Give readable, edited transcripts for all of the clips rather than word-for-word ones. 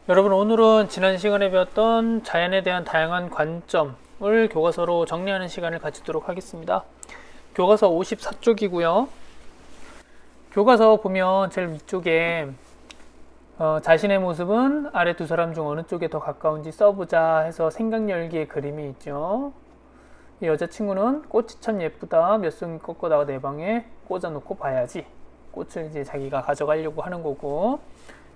여러분, 오늘은 지난 시간에 배웠던 자연에 대한 다양한 관점을 교과서로 정리하는 시간을 가지도록 하겠습니다. 교과서 54쪽이고요. 교과서 보면 제일 위쪽에 자신의 모습은 아래 두 사람 중 어느 쪽에 더 가까운지 써보자 해서 생각열기의 그림이 있죠. 이 여자친구는 꽃이 참 예쁘다, 몇 송이 꺾어다가 내 방에 꽂아놓고 봐야지. 꽃을 이제 자기가 가져가려고 하는 거고,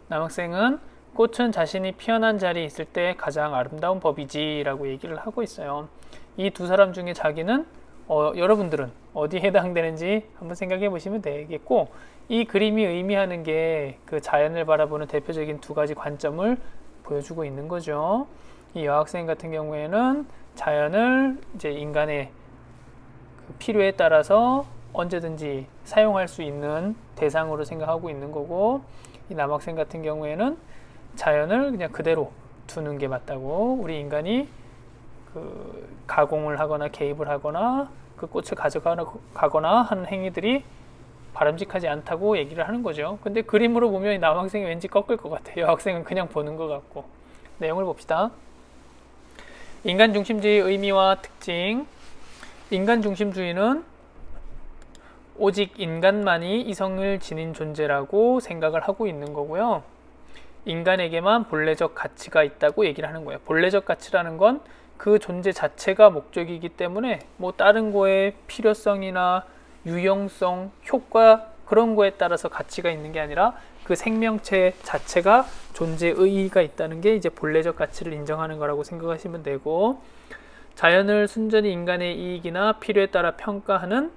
남학생은 꽃은 자신이 피어난 자리에 있을 때 가장 아름다운 법이지 라고 얘기를 하고 있어요. 이 두 사람 중에 자기는 여러분들은 어디에 해당되는지 한번 생각해 보시면 되겠고, 이 그림이 의미하는 게 그 자연을 바라보는 대표적인 두 가지 관점을 보여주고 있는 거죠. 이 여학생 같은 경우에는 자연을 이제 인간의 그 필요에 따라서 언제든지 사용할 수 있는 대상으로 생각하고 있는 거고, 이 남학생 같은 경우에는 자연을 그냥 그대로 두는 게 맞다고, 우리 인간이 그 가공을 하거나 개입을 하거나 그 꽃을 가져가거나 하는 행위들이 바람직하지 않다고 얘기를 하는 거죠. 근데 그림으로 보면 이 남학생이 왠지 꺾을 것 같아요. 여학생은 그냥 보는 것 같고. 내용을 봅시다. 인간 중심주의의 의미와 특징. 인간 중심주의는 오직 인간만이 이성을 지닌 존재라고 생각을 하고 있는 거고요. 인간에게만 본래적 가치가 있다고 얘기를 하는 거예요. 본래적 가치라는 건 그 존재 자체가 목적이기 때문에 뭐 다른 거에 필요성이나 유용성, 효과 그런 거에 따라서 가치가 있는 게 아니라 그 생명체 자체가 존재의 의의가 있다는 게 이제 본래적 가치를 인정하는 거라고 생각하시면 되고, 자연을 순전히 인간의 이익이나 필요에 따라 평가하는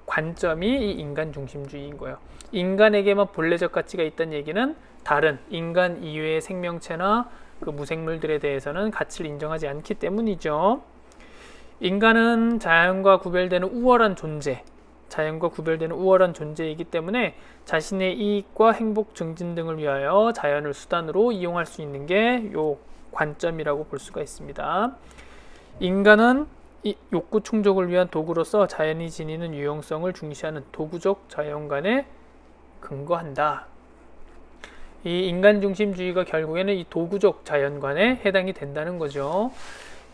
관점이 이 인간 중심주의인 거예요. 인간에게만 본래적 가치가 있다는 얘기는 다른 인간 이외의 생명체나 그 무생물들에 대해서는 가치를 인정하지 않기 때문이죠. 인간은 자연과 구별되는 우월한 존재이기 때문에 자신의 이익과 행복 증진 등을 위하여 자연을 수단으로 이용할 수 있는 게 요 관점이라고 볼 수가 있습니다. 인간은 이 욕구 충족을 위한 도구로서 자연이 지니는 유용성을 중시하는 도구적 자연관에 근거한다. 이 인간 중심주의가 결국에는 이 도구적 자연관에 해당이 된다는 거죠.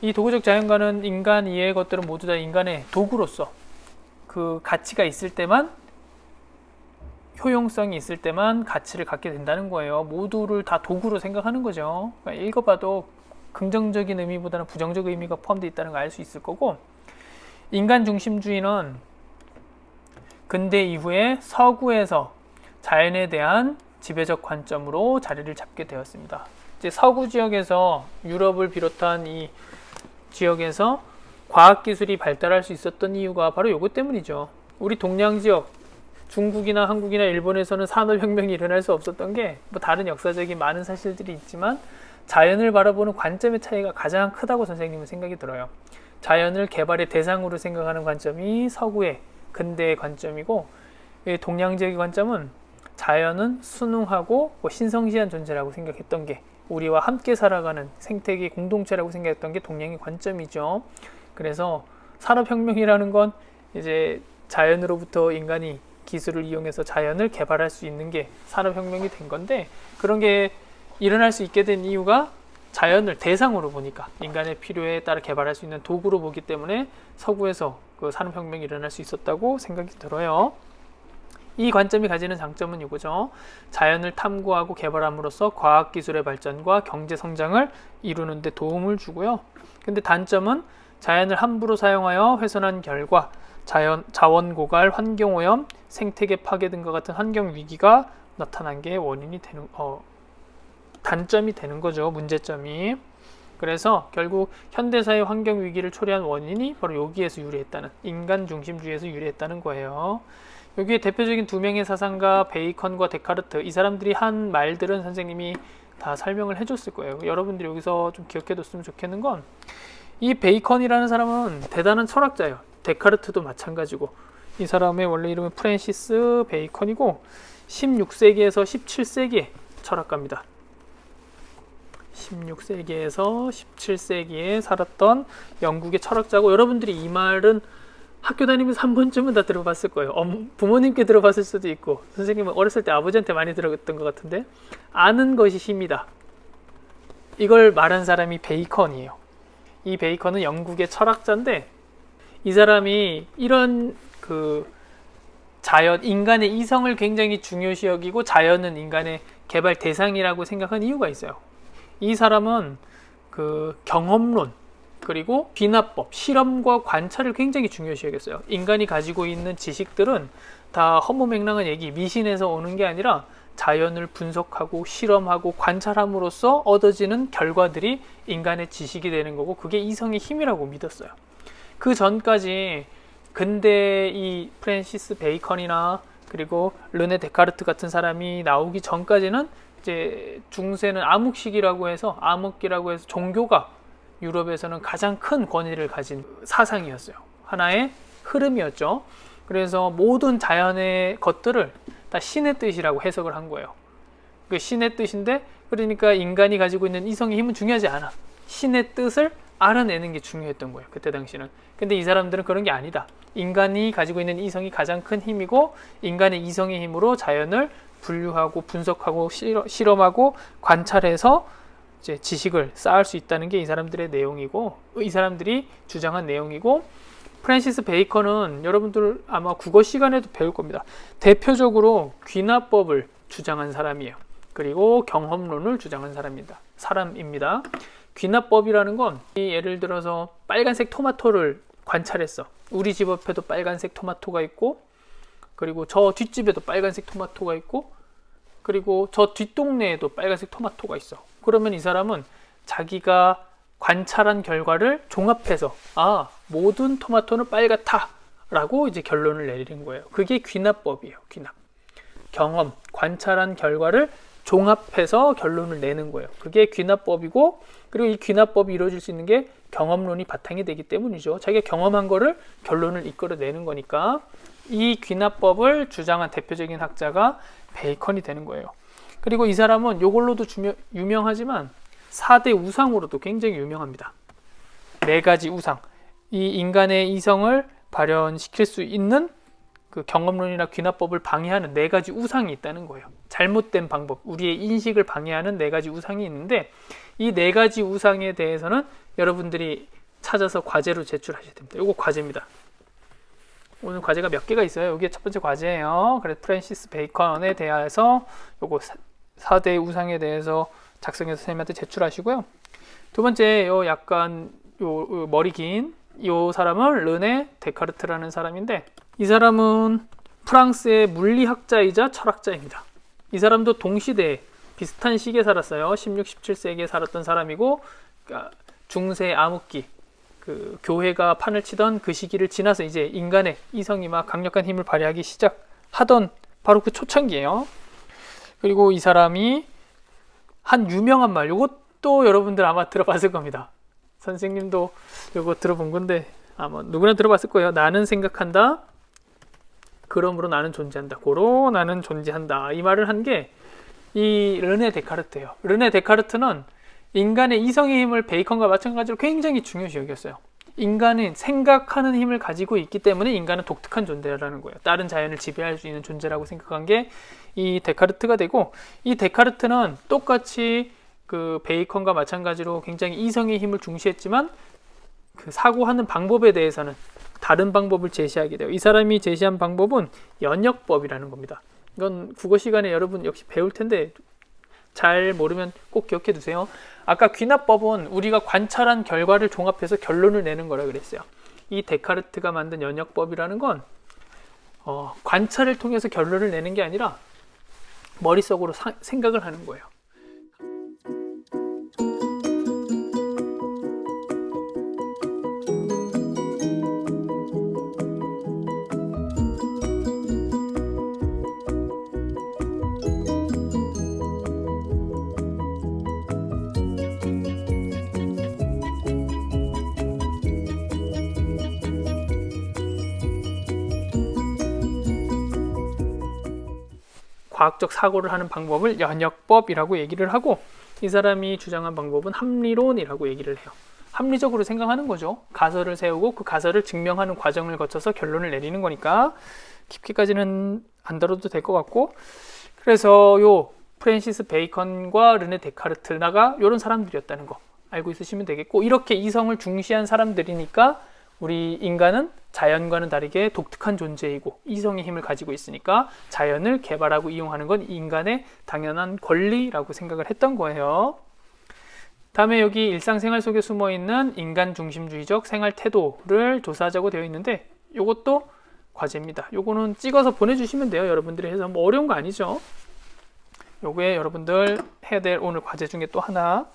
이 도구적 자연관은 인간 이외의 것들은 모두 다 인간의 도구로서 그 가치가 있을 때만, 효용성이 있을 때만 가치를 갖게 된다는 거예요. 모두를 다 도구로 생각하는 거죠. 그러니까 읽어봐도 긍정적인 의미보다는 부정적 의미가 포함되어 있다는 걸 알 수 있을 거고, 인간 중심주의는 근대 이후에 서구에서 자연에 대한 지배적 관점으로 자리를 잡게 되었습니다. 이제 서구 지역에서, 유럽을 비롯한 이 지역에서 과학기술이 발달할 수 있었던 이유가 바로 이것 때문이죠. 우리 동양 지역, 중국이나 한국이나 일본에서는 산업혁명이 일어날 수 없었던 게 뭐 다른 역사적인 많은 사실들이 있지만 자연을 바라보는 관점의 차이가 가장 크다고 선생님은 생각이 들어요. 자연을 개발의 대상으로 생각하는 관점이 서구의 근대의 관점이고, 동양 지역의 관점은 자연은 순응하고 신성시한 존재라고 생각했던 게, 우리와 함께 살아가는 생태계 공동체라고 생각했던 게 동양의 관점이죠. 그래서 산업혁명이라는 건 이제 자연으로부터 인간이 기술을 이용해서 자연을 개발할 수 있는 게 산업혁명이 된 건데, 그런 게 일어날 수 있게 된 이유가 자연을 대상으로 보니까, 인간의 필요에 따라 개발할 수 있는 도구로 보기 때문에 서구에서 그 산업혁명이 일어날 수 있었다고 생각이 들어요. 이 관점이 가지는 장점은 이거죠. 자연을 탐구하고 개발함으로써 과학기술의 발전과 경제 성장을 이루는 데 도움을 주고요. 근데 단점은 자연을 함부로 사용하여 훼손한 결과 자원 고갈, 환경오염, 생태계 파괴 등과 같은 환경 위기가 나타난 게 단점이 되는 거죠. 문제점이. 그래서 결국 현대사의 환경 위기를 초래한 원인이 바로 여기에서 유래했다는, 인간 중심주의에서 유래했다는 거예요. 여기에 대표적인 두 명의 사상가 베이컨과 데카르트, 이 사람들이 한 말들은 선생님이 다 설명을 해줬을 거예요. 여러분들이 여기서 좀 기억해뒀으면 좋겠는 건, 이 베이컨이라는 사람은 대단한 철학자예요. 데카르트도 마찬가지고. 이 사람의 원래 이름은 프랜시스 베이컨이고 16세기에서 17세기의 철학가입니다. 16세기에서 17세기에 살았던 영국의 철학자고, 여러분들이 이 말은 학교 다니면서 한 번쯤은 다 들어봤을 거예요. 부모님께 들어봤을 수도 있고, 선생님은 어렸을 때 아버지한테 많이 들었던 것 같은데, 아는 것이 힘이다. 이걸 말한 사람이 베이컨이에요. 이 베이컨은 영국의 철학자인데, 이 사람이 이런 자연, 인간의 이성을 굉장히 중요시 여기고 자연은 인간의 개발 대상이라고 생각한 이유가 있어요. 이 사람은 경험론, 그리고 귀납법, 실험과 관찰을 굉장히 중요시 여겼어요. 인간이 가지고 있는 지식들은 다 허무맹랑한 얘기, 미신에서 오는 게 아니라 자연을 분석하고 실험하고 관찰함으로써 얻어지는 결과들이 인간의 지식이 되는 거고, 그게 이성의 힘이라고 믿었어요. 그 전까지 근대 이 프랜시스 베이컨이나 그리고 르네 데카르트 같은 사람이 나오기 전까지는 이제 중세는 암흑기라고 해서 종교가 유럽에서는 가장 큰 권위를 가진 사상이었어요. 하나의 흐름이었죠. 그래서 모든 자연의 것들을 다 신의 뜻이라고 해석을 한 거예요. 그 신의 뜻인데, 그러니까 인간이 가지고 있는 이성의 힘은 중요하지 않아. 신의 뜻을 알아내는 게 중요했던 거예요, 그때 당시는. 근데 이 사람들은 그런 게 아니다. 인간이 가지고 있는 이성이 가장 큰 힘이고, 인간의 이성의 힘으로 자연을 분류하고 분석하고 실험하고 관찰해서 이제 지식을 쌓을 수 있다는 게 이 사람들의 내용이고, 이 사람들이 주장한 내용이고, 프랜시스 베이컨은 여러분들 아마 국어 시간에도 배울 겁니다. 대표적으로 귀납법을 주장한 사람이에요. 그리고 경험론을 주장한 사람입니다. 귀납법이라는 건, 예를 들어서 빨간색 토마토를 관찰했어. 우리 집 앞에도 빨간색 토마토가 있고, 그리고 저 뒷집에도 빨간색 토마토가 있고, 그리고 저 뒷동네에도 빨간색 토마토가 있어. 그러면 이 사람은 자기가 관찰한 결과를 종합해서 모든 토마토는 빨갛다 라고 이제 결론을 내리는 거예요. 그게 귀납법이에요. 경험, 관찰한 결과를 종합해서 결론을 내는 거예요. 그게 귀납법이고, 그리고 이 귀납법이 이루어질 수 있는 게 경험론이 바탕이 되기 때문이죠. 자기가 경험한 거를 결론을 이끌어내는 거니까. 이 귀납법을 주장한 대표적인 학자가 베이컨이 되는 거예요. 그리고 이 사람은 이걸로도 유명하지만 4대 우상으로도 굉장히 유명합니다. 4가지 우상. 이 인간의 이성을 발현시킬 수 있는 그 경험론이나 귀납법을 방해하는 4가지 우상이 있다는 거예요. 잘못된 방법, 우리의 인식을 방해하는 4가지 우상이 있는데, 이 4가지 우상에 대해서는 여러분들이 찾아서 과제로 제출하셔야 됩니다. 이거 과제입니다. 오늘 과제가 몇 개가 있어요. 이게 첫 번째 과제예요. 그래서 프랜시스 베이컨에 대해서 요거 4대 우상에 대해서 작성해서 선생님한테 제출하시고요. 두 번째, 약간 머리 긴 이 사람은 르네 데카르트라는 사람인데, 이 사람은 프랑스의 물리학자이자 철학자입니다. 이 사람도 동시대에 비슷한 시기에 살았어요. 16, 17세기에 살았던 사람이고, 그러니까 중세 암흑기, 교회가 판을 치던 그 시기를 지나서 이제 인간의 이성이 막 강력한 힘을 발휘하기 시작하던 바로 그 초창기예요. 그리고 이 사람이 한 유명한 말, 이것도 여러분들 아마 들어봤을 겁니다. 선생님도 이거 들어본 건데 아마 누구나 들어봤을 거예요. 나는 생각한다, 그러므로 나는 존재한다, 고로 나는 존재한다. 이 말을 한 게 이 르네 데카르트예요. 르네 데카르트는 인간의 이성의 힘을 베이컨과 마찬가지로 굉장히 중요시 여겼어요. 인간은 생각하는 힘을 가지고 있기 때문에 인간은 독특한 존재라는 거예요. 다른 자연을 지배할 수 있는 존재라고 생각한 게 이 데카르트가 되고, 이 데카르트는 똑같이 그 베이컨과 마찬가지로 굉장히 이성의 힘을 중시했지만 그 사고하는 방법에 대해서는 다른 방법을 제시하게 돼요. 이 사람이 제시한 방법은 연역법이라는 겁니다. 이건 국어 시간에 여러분 역시 배울 텐데 잘 모르면 꼭 기억해 두세요. 아까 귀납법은 우리가 관찰한 결과를 종합해서 결론을 내는 거라 그랬어요. 이 데카르트가 만든 연역법이라는 건 관찰을 통해서 결론을 내는 게 아니라 머릿속으로 생각을 하는 거예요. 과학적 사고를 하는 방법을 연역법이라고 얘기를 하고, 이 사람이 주장한 방법은 합리론이라고 얘기를 해요. 합리적으로 생각하는 거죠. 가설을 세우고 그 가설을 증명하는 과정을 거쳐서 결론을 내리는 거니까 깊게까지는 안 다뤄도 될 것 같고, 그래서 요 프랜시스 베이컨과 르네 데카르트나가 이런 사람들이었다는 거 알고 있으시면 되겠고, 이렇게 이성을 중시한 사람들이니까 우리 인간은 자연과는 다르게 독특한 존재이고 이성의 힘을 가지고 있으니까 자연을 개발하고 이용하는 건 인간의 당연한 권리라고 생각을 했던 거예요. 다음에 여기 일상생활 속에 숨어있는 인간 중심주의적 생활 태도를 조사하자고 되어 있는데, 이것도 과제입니다. 요거는 찍어서 보내주시면 돼요. 여러분들이 해서 뭐 어려운 거 아니죠. 요게 여러분들 해야 될 오늘 과제 중에 또 하나.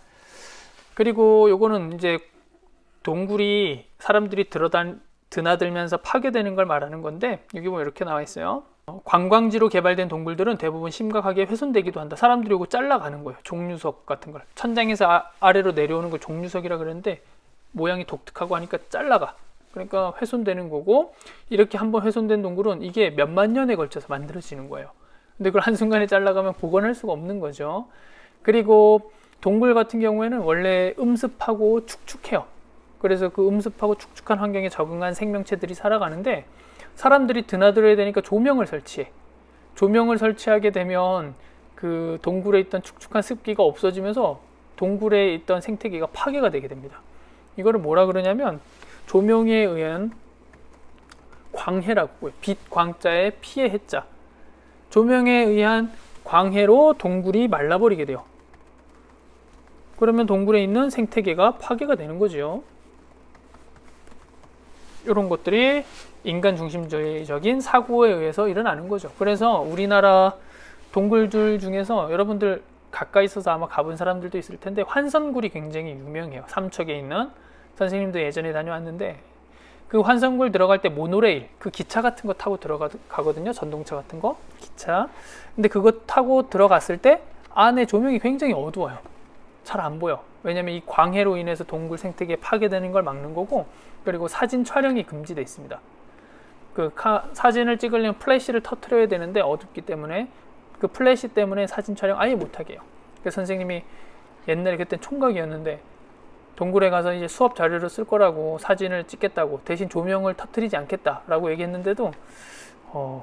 그리고 요거는 이제 동굴이 사람들이 드나들면서 파괴되는 걸 말하는 건데, 여기 보면 이렇게 나와 있어요. 관광지로 개발된 동굴들은 대부분 심각하게 훼손되기도 한다. 사람들이 요거 잘라가는 거예요. 종류석 같은 걸. 천장에서 아래로 내려오는 걸 종류석이라 그러는데, 모양이 독특하고 하니까 잘라가. 그러니까 훼손되는 거고, 이렇게 한번 훼손된 동굴은 이게 몇만 년에 걸쳐서 만들어지는 거예요. 근데 그걸 한순간에 잘라가면 복원할 수가 없는 거죠. 그리고 동굴 같은 경우에는 원래 음습하고 축축해요. 그래서 그 음습하고 축축한 환경에 적응한 생명체들이 살아가는데, 사람들이 드나들어야 되니까 조명을 설치해. 조명을 설치하게 되면 그 동굴에 있던 축축한 습기가 없어지면서 동굴에 있던 생태계가 파괴가 되게 됩니다. 이거를 뭐라 그러냐면 조명에 의한 광해라고, 빛 광자에 피해 해자. 조명에 의한 광해로 동굴이 말라버리게 돼요. 그러면 동굴에 있는 생태계가 파괴가 되는 거죠. 이런 것들이 인간 중심주의적인 사고에 의해서 일어나는 거죠. 그래서 우리나라 동굴들 중에서 여러분들 가까이 있어서 아마 가본 사람들도 있을 텐데, 환선굴이 굉장히 유명해요. 삼척에 있는, 선생님도 예전에 다녀왔는데, 그 환선굴 들어갈 때 모노레일, 그 기차 같은 거 타고 들어가거든요. 전동차 같은 거, 기차. 근데 그거 타고 들어갔을 때 안에 조명이 굉장히 어두워요. 잘 안 보여. 왜냐면 이 광해로 인해서 동굴 생태계 파괴되는 걸 막는 거고, 그리고 사진 촬영이 금지되어 있습니다. 그 사진을 찍으려면 플래시를 터트려야 되는데 어둡기 때문에 그 플래시 때문에 사진 촬영 아예 못하게 해요. 그래서 선생님이 옛날에 그땐 총각이었는데 동굴에 가서 이제 수업 자료를 쓸 거라고 사진을 찍겠다고 대신 조명을 터트리지 않겠다라고 얘기했는데도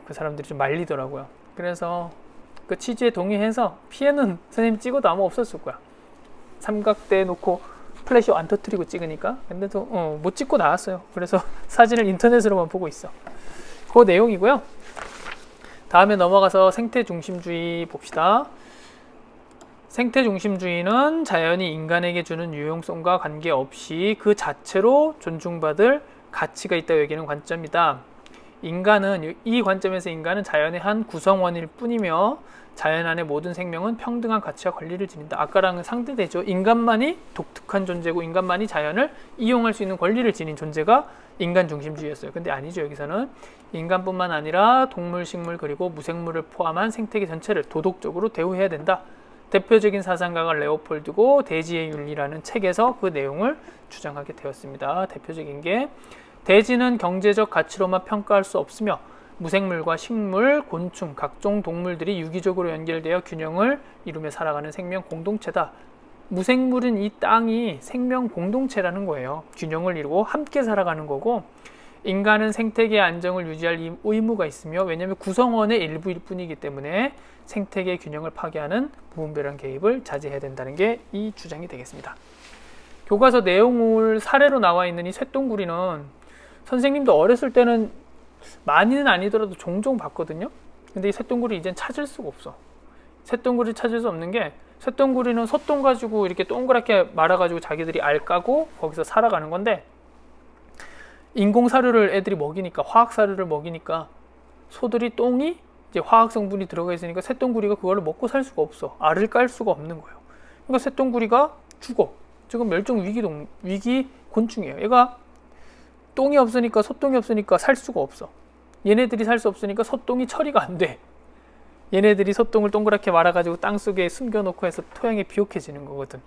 그 사람들이 좀 말리더라고요. 그래서 그 취지에 동의해서 피해는 선생님 찍어도 아무 없었을 거야. 삼각대 놓고 플래시 안 터트리고 찍으니까. 근데도 못 찍고 나왔어요. 그래서 사진을 인터넷으로만 보고 있어. 그 내용이고요. 다음에 넘어가서 생태 중심주의 봅시다. 생태 중심주의는 자연이 인간에게 주는 유용성과 관계없이 그 자체로 존중받을 가치가 있다고 여기는 관점이다. 이 관점에서 인간은 자연의 한 구성원일 뿐이며 자연 안의 모든 생명은 평등한 가치와 권리를 지닌다. 아까랑은 상대되죠. 인간만이 독특한 존재고 인간만이 자연을 이용할 수 있는 권리를 지닌 존재가 인간 중심주의였어요. 근데 아니죠. 여기서는 인간뿐만 아니라 동물, 식물 그리고 무생물을 포함한 생태계 전체를 도덕적으로 대우해야 된다. 대표적인 사상가가 레오폴드고 대지의 윤리라는 책에서 그 내용을 주장하게 되었습니다. 대표적인 게 대지는 경제적 가치로만 평가할 수 없으며 무생물과 식물, 곤충, 각종 동물들이 유기적으로 연결되어 균형을 이루며 살아가는 생명 공동체다. 무생물은 이 땅이 생명 공동체라는 거예요. 균형을 이루고 함께 살아가는 거고, 인간은 생태계의 안정을 유지할 의무가 있으며, 왜냐하면 구성원의 일부일 뿐이기 때문에 생태계 균형을 파괴하는 무분별한 개입을 자제해야 된다는 게 이 주장이 되겠습니다. 교과서 내용을 사례로 나와 있는 이 쇳덩구리는 선생님도 어렸을 때는 많이는 아니더라도 종종 봤거든요. 근데 이 쇳덩구리 이젠 찾을 수가 없어. 쇳덩구리 찾을 수 없는 게, 쇳덩구리는 솥돈 가지고 이렇게 동그랗게 말아가지고 자기들이 알 까고 거기서 살아가는 건데, 인공 사료를 애들이 먹이니까, 화학 사료를 먹이니까 소들이 똥이 이제 화학 성분이 들어가 있으니까 쇳덩구리가 그걸로 먹고 살 수가 없어. 알을 깔 수가 없는 거예요. 그러니까 쇳덩구리가 죽어. 지금 멸종 위기 곤충이에요. 얘가 똥이 없으니까, 솥똥이 없으니까 살 수가 없어. 얘네들이 살 수 없으니까 솥똥이 처리가 안 돼. 얘네들이 솥똥을 동그랗게 말아가지고 땅속에 숨겨놓고 해서 토양에 비옥해지는 거거든.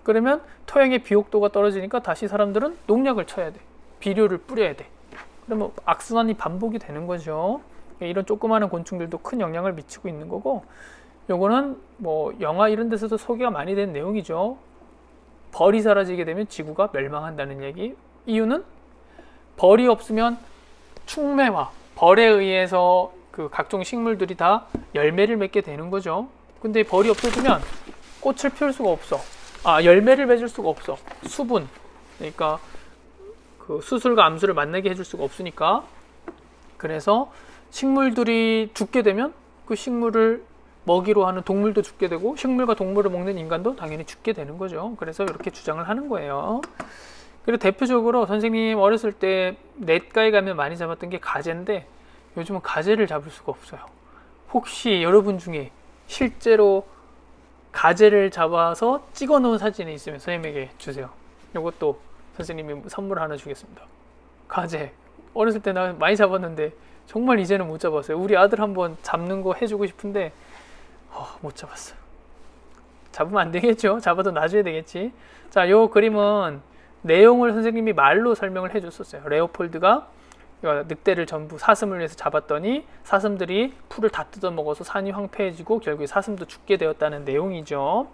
그러면 토양의 비옥도가 떨어지니까 다시 사람들은 농약을 쳐야 돼. 비료를 뿌려야 돼. 그러면 악순환이 반복이 되는 거죠. 이런 조그마한 곤충들도 큰 영향을 미치고 있는 거고, 요거는 뭐 영화 이런 데서도 소개가 많이 된 내용이죠. 벌이 사라지게 되면 지구가 멸망한다는 얘기. 이유는 벌이 없으면 충매화, 벌에 의해서 그 각종 식물들이 다 열매를 맺게 되는 거죠. 근데 벌이 없어지면 꽃을 피울 수가 없어. 열매를 맺을 수가 없어. 수분. 그러니까 그 수술과 암수를 만나게 해줄 수가 없으니까. 그래서 식물들이 죽게 되면 그 식물을 먹이로 하는 동물도 죽게 되고 식물과 동물을 먹는 인간도 당연히 죽게 되는 거죠. 그래서 이렇게 주장을 하는 거예요. 그리고 대표적으로 선생님 어렸을 때 냇가에 가면 많이 잡았던 게 가재인데 요즘은 가재를 잡을 수가 없어요. 혹시 여러분 중에 실제로 가재를 잡아서 찍어 놓은 사진이 있으면 선생님에게 주세요. 이것도 선생님이 선물 하나 주겠습니다. 가재. 어렸을 때 나 많이 잡았는데 정말 이제는 못 잡았어요. 우리 아들 한번 잡는 거 해주고 싶은데 못 잡았어요. 잡으면 안 되겠죠. 잡아도 놔줘야 되겠지. 자, 요 그림은 내용을 선생님이 말로 설명을 해줬었어요. 레오폴드가 늑대를 전부 사슴을 위해서 잡았더니 사슴들이 풀을 다 뜯어먹어서 산이 황폐해지고 결국에 사슴도 죽게 되었다는 내용이죠.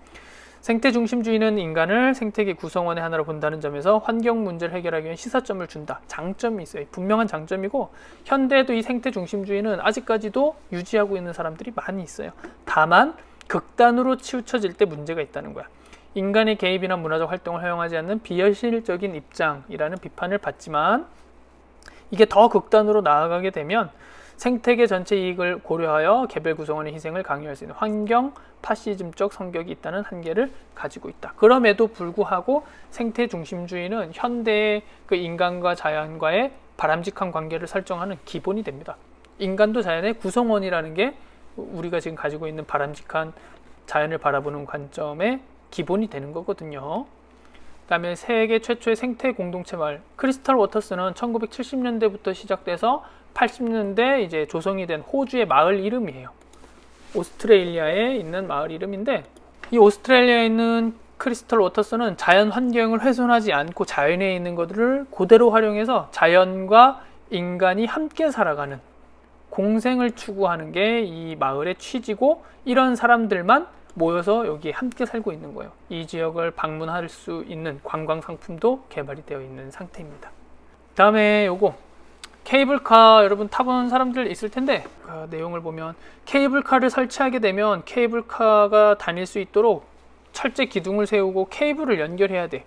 생태 중심주의는 인간을 생태계 구성원의 하나로 본다는 점에서 환경 문제를 해결하기 위한 시사점을 준다. 장점이 있어요. 분명한 장점이고 현대에도 이 생태 중심주의는 아직까지도 유지하고 있는 사람들이 많이 있어요. 다만 극단으로 치우쳐질 때 문제가 있다는 거야. 인간의 개입이나 문화적 활동을 허용하지 않는 비현실적인 입장이라는 비판을 받지만 이게 더 극단으로 나아가게 되면 생태계 전체 이익을 고려하여 개별 구성원의 희생을 강요할 수 있는 환경 파시즘적 성격이 있다는 한계를 가지고 있다. 그럼에도 불구하고 생태 중심주의는 현대의 그 인간과 자연과의 바람직한 관계를 설정하는 기본이 됩니다. 인간도 자연의 구성원이라는 게 우리가 지금 가지고 있는 바람직한 자연을 바라보는 관점의 기본이 되는 거거든요. 그 다음에 세계 최초의 생태 공동체 마을 크리스탈 워터스는 1970년대부터 시작돼서 80년대 이제 조성이 된 호주의 마을 이름이에요. 오스트레일리아에 있는 마을 이름인데 이 오스트레일리아에 있는 크리스탈 워터스는 자연 환경을 훼손하지 않고 자연에 있는 것들을 그대로 활용해서 자연과 인간이 함께 살아가는 공생을 추구하는 게 이 마을의 취지고 이런 사람들만 모여서 여기 함께 살고 있는 거예요. 이 지역을 방문할 수 있는 관광 상품도 개발이 되어 있는 상태입니다. 다음에 요거 케이블카 여러분 타본 사람들 있을 텐데 그 내용을 보면 케이블카를 설치하게 되면 케이블카가 다닐 수 있도록 철제 기둥을 세우고 케이블을 연결해야 돼.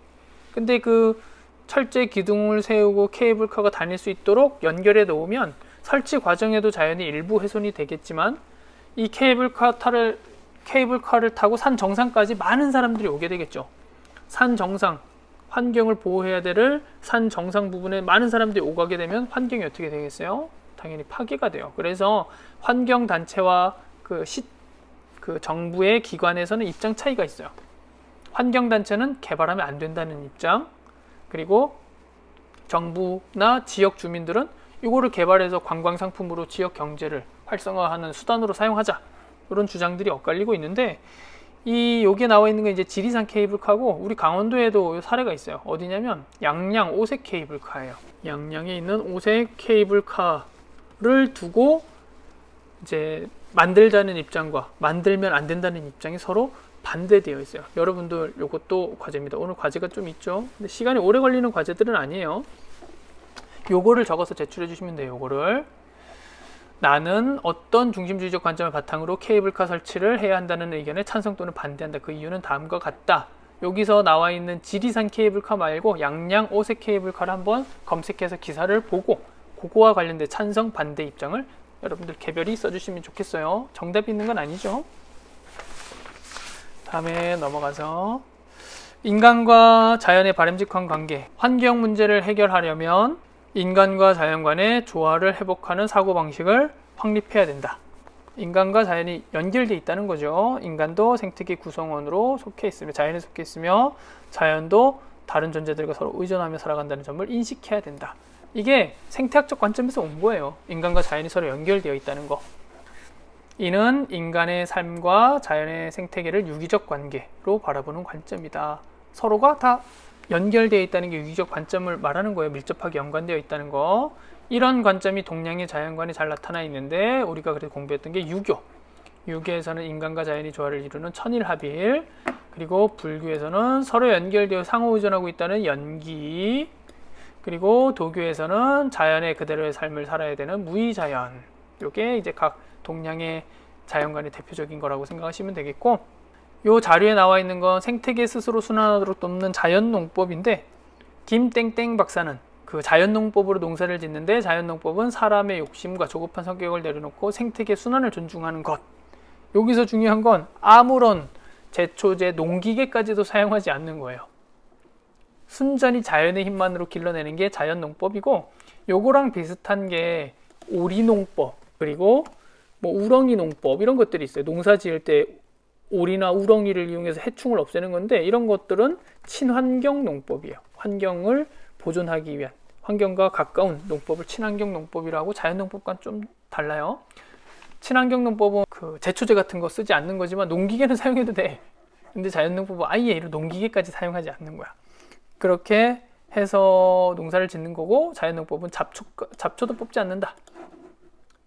근데 그 철제 기둥을 세우고 케이블카가 다닐 수 있도록 연결해 놓으면 설치 과정에도 자연히 일부 훼손이 되겠지만 이 케이블카를 타고 산 정상까지 많은 사람들이 오게 되겠죠. 산 정상 환경을 보호해야 될 산 정상 부분에 많은 사람들이 오가게 되면 환경이 어떻게 되겠어요? 당연히 파괴가 돼요. 그래서 환경단체와 그 정부의 기관에서는 입장 차이가 있어요. 환경단체는 개발하면 안 된다는 입장, 그리고 정부나 지역 주민들은 이거를 개발해서 관광상품으로 지역 경제를 활성화하는 수단으로 사용하자. 이런 주장들이 엇갈리고 있는데 여기에 나와 있는 건 이제 지리산 케이블카고 우리 강원도에도 사례가 있어요. 어디냐면 양양 오색 케이블카예요. 양양에 있는 오색 케이블카를 두고 이제 만들자는 입장과 만들면 안 된다는 입장이 서로 반대되어 있어요. 여러분들 이것도 과제입니다. 오늘 과제가 좀 있죠. 근데 시간이 오래 걸리는 과제들은 아니에요. 요거를 적어서 제출해 주시면 돼요. 요거를 나는 어떤 중심주의적 관점을 바탕으로 케이블카 설치를 해야 한다는 의견에 찬성 또는 반대한다. 그 이유는 다음과 같다. 여기서 나와 있는 지리산 케이블카 말고 양양 오색 케이블카를 한번 검색해서 기사를 보고 그거와 관련된 찬성 반대 입장을 여러분들 개별히 써주시면 좋겠어요. 정답이 있는 건 아니죠. 다음에 넘어가서 인간과 자연의 바람직한 관계, 환경 문제를 해결하려면 인간과 자연 간의 조화를 회복하는 사고방식을 확립해야 된다. 인간과 자연이 연결되어 있다는 거죠. 인간도 생태계 구성원으로 속해 있으며 자연에 속해 있으며 자연도 다른 존재들과 서로 의존하며 살아간다는 점을 인식해야 된다. 이게 생태학적 관점에서 온 거예요. 인간과 자연이 서로 연결되어 있다는 거. 이는 인간의 삶과 자연의 생태계를 유기적 관계로 바라보는 관점이다. 서로가 다 연결되어 있다는 게 유기적 관점을 말하는 거예요. 밀접하게 연관되어 있다는 거. 이런 관점이 동양의 자연관에 잘 나타나 있는데 우리가 그래서 공부했던 게 유교. 유교에서는 인간과 자연이 조화를 이루는 천일합일, 그리고 불교에서는 서로 연결되어 상호 의존하고 있다는 연기, 그리고 도교에서는 자연의 그대로의 삶을 살아야 되는 무의자연. 이게 이제 각 동양의 자연관이 대표적인 거라고 생각하시면 되겠고, 이 자료에 나와 있는 건 생태계 스스로 순환하도록 돕는 자연농법인데, 김땡땡 박사는 그 자연농법으로 농사를 짓는데, 자연농법은 사람의 욕심과 조급한 성격을 내려놓고 생태계 순환을 존중하는 것. 여기서 중요한 건 아무런 제초제, 농기계까지도 사용하지 않는 거예요. 순전히 자연의 힘만으로 길러내는 게 자연농법이고, 요거랑 비슷한 게 오리농법, 그리고 뭐 우렁이 농법, 이런 것들이 있어요. 농사 지을 때 오리나 우렁이를 이용해서 해충을 없애는 건데, 이런 것들은 친환경 농법이에요. 환경을 보존하기 위한, 환경과 가까운 농법을 친환경 농법이라고, 자연농법과는 좀 달라요. 친환경 농법은 그 제초제 같은 거 쓰지 않는 거지만 농기계는 사용해도 돼. 근데 자연농법은 아예 이런 농기계까지 사용하지 않는 거야. 그렇게 해서 농사를 짓는 거고, 자연농법은 잡초도 뽑지 않는다.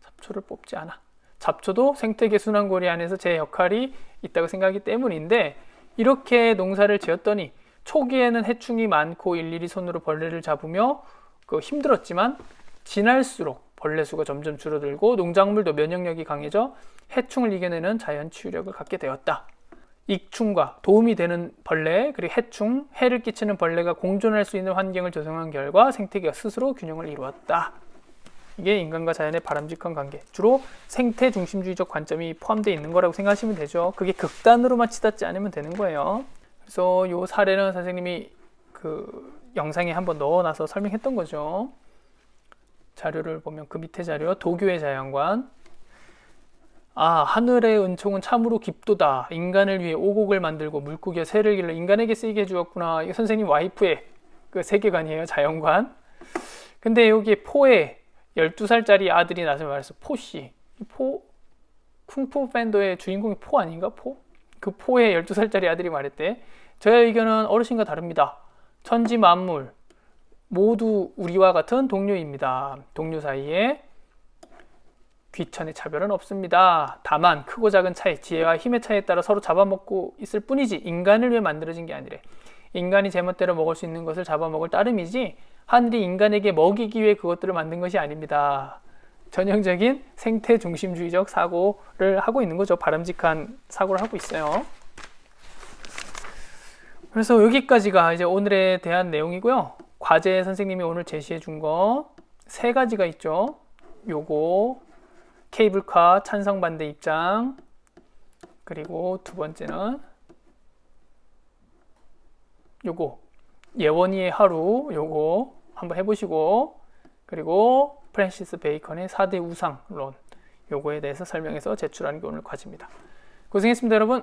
잡초를 뽑지 않아. 잡초도 생태계 순환고리 안에서 제 역할이 있다고 생각하기 때문인데, 이렇게 농사를 지었더니 초기에는 해충이 많고 일일이 손으로 벌레를 잡으며 힘들었지만, 지날수록 벌레 수가 점점 줄어들고 농작물도 면역력이 강해져 해충을 이겨내는 자연 치유력을 갖게 되었다. 익충과 도움이 되는 벌레, 그리고 해충, 해를 끼치는 벌레가 공존할 수 있는 환경을 조성한 결과 생태계가 스스로 균형을 이루었다. 이게 인간과 자연의 바람직한 관계, 주로 생태 중심주의적 관점이 포함되어 있는 거라고 생각하시면 되죠. 그게 극단으로만 치닫지 않으면 되는 거예요. 그래서 이 사례는 선생님이 그 영상에 한번 넣어놔서 설명했던 거죠. 자료를 보면 그 밑에 자료, 도교의 자연관. 하늘의 은총은 참으로 깊도다. 인간을 위해 오곡을 만들고 물고기와 새를 길러 인간에게 쓰이게 해주었구나. 이거 선생님 와이프의 그 세계관이에요, 자연관. 근데 여기에 포에 12살짜리 아들이 나서 말해서, 포씨, 쿵푸 팬더의 주인공이 포 아닌가? 그 포에 12살짜리 아들이 말했대. 저의 의견은 어르신과 다릅니다. 천지 만물 모두 우리와 같은 동료입니다. 동료 사이에 귀천의 차별은 없습니다. 다만 크고 작은 차이, 지혜와 힘의 차이에 따라 서로 잡아먹고 있을 뿐이지 인간을 위해 만들어진 게 아니래. 인간이 제멋대로 먹을 수 있는 것을 잡아먹을 따름이지 하늘이 인간에게 먹이기 위해 그것들을 만든 것이 아닙니다. 전형적인 생태 중심주의적 사고를 하고 있는 거죠. 바람직한 사고를 하고 있어요. 그래서 여기까지가 이제 오늘에 대한 내용이고요. 과제 선생님이 오늘 제시해 준 거 3가지가 있죠. 요거 케이블카 찬성 반대 입장, 그리고 2번째는 요거 예원이의 하루, 요거 한번 해보시고, 그리고 프랜시스 베이컨의 4대 우상론, 요거에 대해서 설명해서 제출하는 게 오늘 과제입니다. 고생했습니다, 여러분.